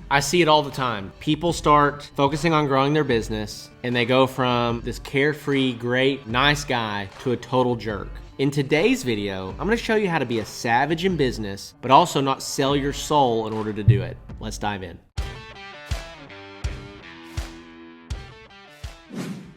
I see it all the time. People start focusing on growing their business and they go from this carefree, great, nice guy to a total jerk. In today's video, I'm gonna show you how to be a savage in business, but also not sell your soul in order to do it. Let's dive in.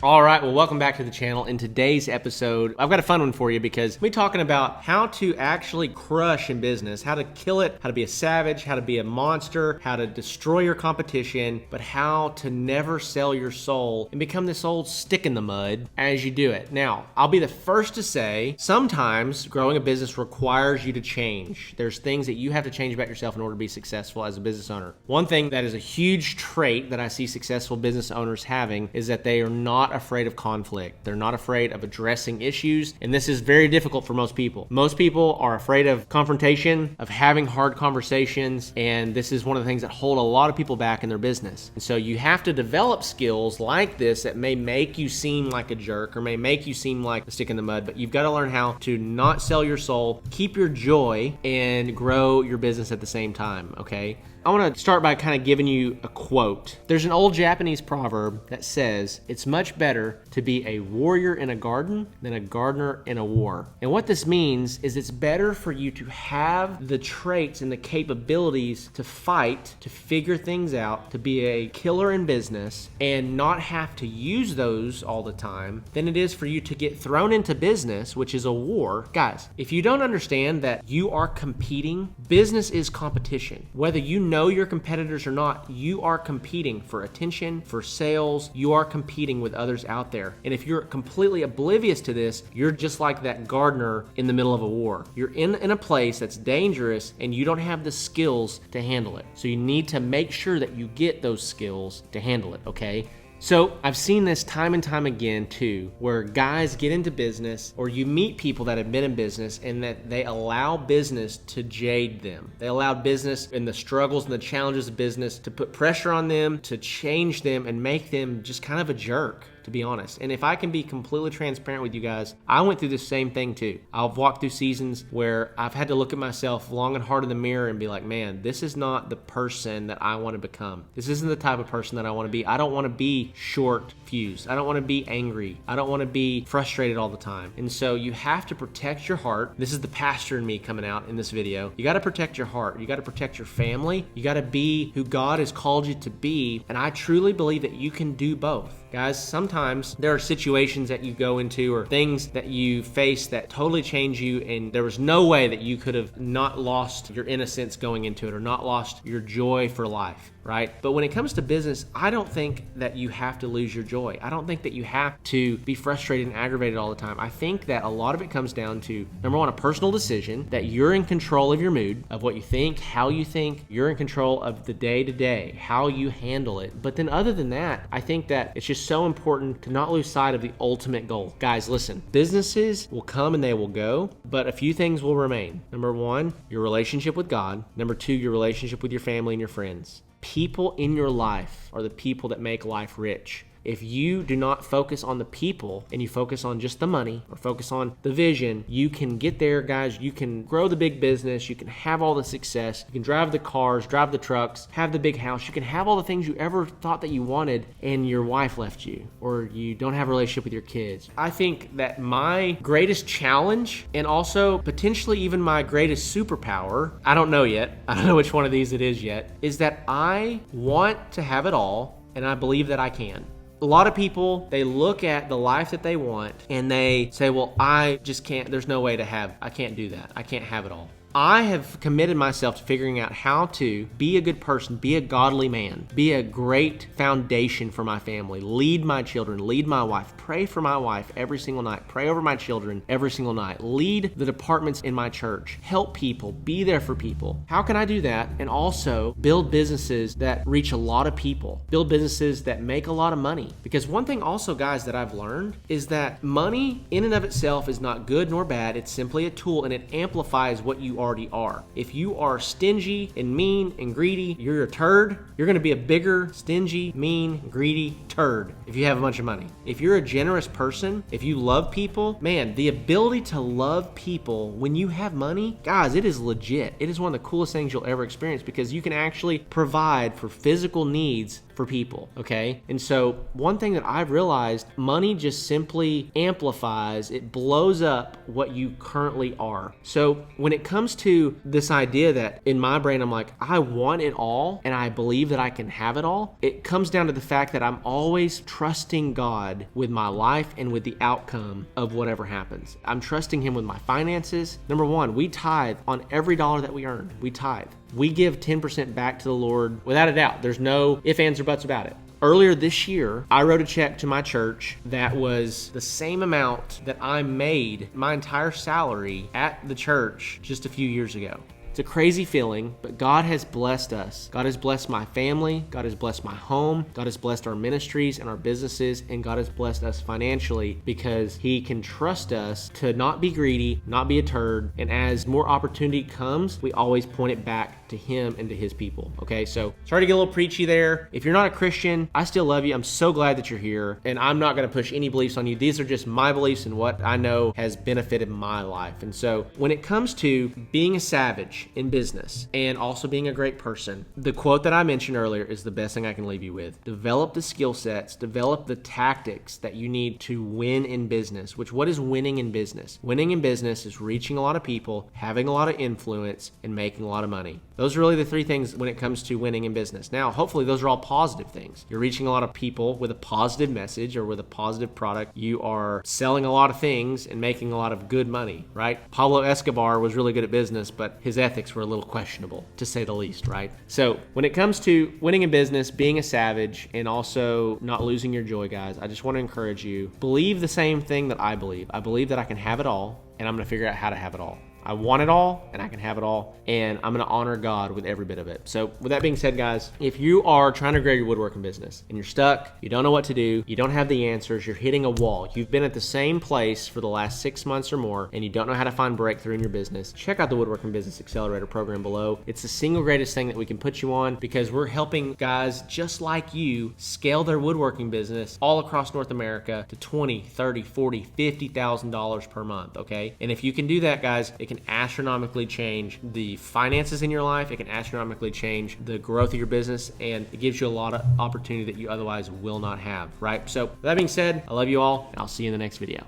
All right, well, welcome back to the channel. In today's episode, I've got a fun one for you because we're talking about how to actually crush in business, how to kill it, how to be a savage, how to be a monster, how to destroy your competition, but how to never sell your soul and become this old stick in the mud as you do it. Now, I'll be the first to say, sometimes growing a business requires you to change. There's things that you have to change about yourself in order to be successful as a business owner. One thing that is a huge trait that I see successful business owners having is that they are not afraid of conflict. They're not afraid of addressing issues, and this is very difficult for most people. Most people are afraid of confrontation, of having hard conversations, and this is one of the things that hold a lot of people back in their business. And so you have to develop skills like this that may make you seem like a jerk or may make you seem like a stick in the mud, but you've got to learn how to not sell your soul, keep your joy, and grow your business at the same time, okay? I want to start by kind of giving you a quote. There's an old Japanese proverb that says, it's much better to be a warrior in a garden than a gardener in a war. And what this means is it's better for you to have the traits and the capabilities to fight, to figure things out, to be a killer in business and not have to use those all the time than it is for you to get thrown into business, which is a war. Guys, if you don't understand that you are competing, business is competition. Whether you know your competitors or not, you are competing for attention, for sales. You are competing with others out there. And if you're completely oblivious to this, you're just like that gardener in the middle of a war. You're in a place that's dangerous and you don't have the skills to handle it. So you need to make sure that you get those skills to handle it, okay? So I've seen this time and time again too, where guys get into business or you meet people that have been in business and that they allow business to jade them. They allow business and the struggles and the challenges of business to put pressure on them, to change them and make them just kind of a jerk, to be honest. And if I can be completely transparent with you guys, I went through the same thing too. I've walked through seasons where I've had to look at myself long and hard in the mirror and be like, man, this is not the person that I want to become. This isn't the type of person that I want to be. I don't want to be short fused. I don't want to be angry. I don't want to be frustrated all the time. And so you have to protect your heart. This is the pastor in me coming out in this video. You got to protect your heart. You got to protect your family. You got to be who God has called you to be. And I truly believe that you can do both. Guys, sometimes there are situations that you go into or things that you face that totally change you, and there was no way that you could have not lost your innocence going into it or not lost your joy for life, right? But when it comes to business, I don't think that you have to lose your joy. I don't think that you have to be frustrated and aggravated all the time. I think that a lot of it comes down to, number one, a personal decision, that you're in control of your mood, of what you think, how you think. You're in control of the day-to-day, how you handle it. But then other than that, I think that it's just so important to not lose sight of the ultimate goal. Guys, listen, businesses will come and they will go, but a few things will remain. Number one, your relationship with God. Number two, your relationship with your family and your friends. People in your life are the people that make life rich. If you do not focus on the people and you focus on just the money or focus on the vision, you can get there, guys. You can grow the big business. You can have all the success. You can drive the cars, drive the trucks, have the big house. You can have all the things you ever thought that you wanted, and your wife left you, or you don't have a relationship with your kids. I think that my greatest challenge, and also potentially even my greatest superpower, I don't know yet, I don't know which one of these it is yet, is that I want to have it all, and I believe that I can. A lot of people, they look at the life that they want and they say, well, I just can't, there's no way to have, I can't do that. I can't have it all. I have committed myself to figuring out how to be a good person, be a godly man, be a great foundation for my family, lead my children, lead my wife, pray for my wife every single night, pray over my children every single night, lead the departments in my church, help people, be there for people. How can I do that and also build businesses that reach a lot of people, build businesses that make a lot of money? Because one thing also, guys, that I've learned is that money in and of itself is not good nor bad. It's simply a tool and it amplifies what you already are. If you are stingy and mean and greedy, you're a turd. You're gonna be a bigger, stingy, mean, greedy turd if you have a bunch of money. If you're a generous person, if you love people, man, the ability to love people when you have money, guys, it is legit. It is one of the coolest things you'll ever experience because you can actually provide for physical needs for people, okay? And so one thing that I've realized, money just simply amplifies, it blows up what you currently are. So when it comes to this idea that in my brain, I'm like, I want it all and I believe that I can have it all, it comes down to the fact that I'm always trusting God with my life and with the outcome of whatever happens. I'm trusting Him with my finances. Number one, we tithe on every dollar that we earn. We tithe. We give 10% back to the Lord without a doubt. There's no ifs, ands, or buts about it. Earlier this year, I wrote a check to my church that was the same amount that I made my entire salary at the church just a few years ago. It's a crazy feeling, but God has blessed us. God has blessed my family. God has blessed my home. God has blessed our ministries and our businesses, and God has blessed us financially because He can trust us to not be greedy, not be a turd, and as more opportunity comes, we always point it back to Him and to His people, okay? So, sorry to get a little preachy there. If you're not a Christian, I still love you. I'm so glad that you're here, and I'm not gonna push any beliefs on you. These are just my beliefs and what I know has benefited my life. And so, when it comes to being a savage in business and also being a great person, the quote that I mentioned earlier is the best thing I can leave you with. Develop the skill sets, develop the tactics that you need to win in business. Which, what is winning in business? Winning in business is reaching a lot of people, having a lot of influence, and making a lot of money. Those are really the three things when it comes to winning in business. Now, hopefully those are all positive things. You're reaching a lot of people with a positive message or with a positive product. You are selling a lot of things and making a lot of good money, right? Pablo Escobar was really good at business, but his ethics were a little questionable, to say the least, right? So when it comes to winning in business, being a savage, and also not losing your joy, guys, I just want to encourage you, believe the same thing that I believe. I believe that I can have it all, and I'm going to figure out how to have it all. I want it all, and I can have it all, and I'm gonna honor God with every bit of it. So with that being said, guys, if you are trying to grow your woodworking business and you're stuck, you don't know what to do, you don't have the answers, you're hitting a wall, you've been at the same place for the last 6 months or more, and you don't know how to find breakthrough in your business, check out the Woodworking Business Accelerator program below. It's the single greatest thing that we can put you on because we're helping guys just like you scale their woodworking business all across North America to $20, $30, $40, $50,000 per month, okay? And if you can do that, guys, it can astronomically change the finances in your life. It can astronomically change the growth of your business, and it gives you a lot of opportunity that you otherwise will not have, right? So with that being said, I love you all, and I'll see you in the next video.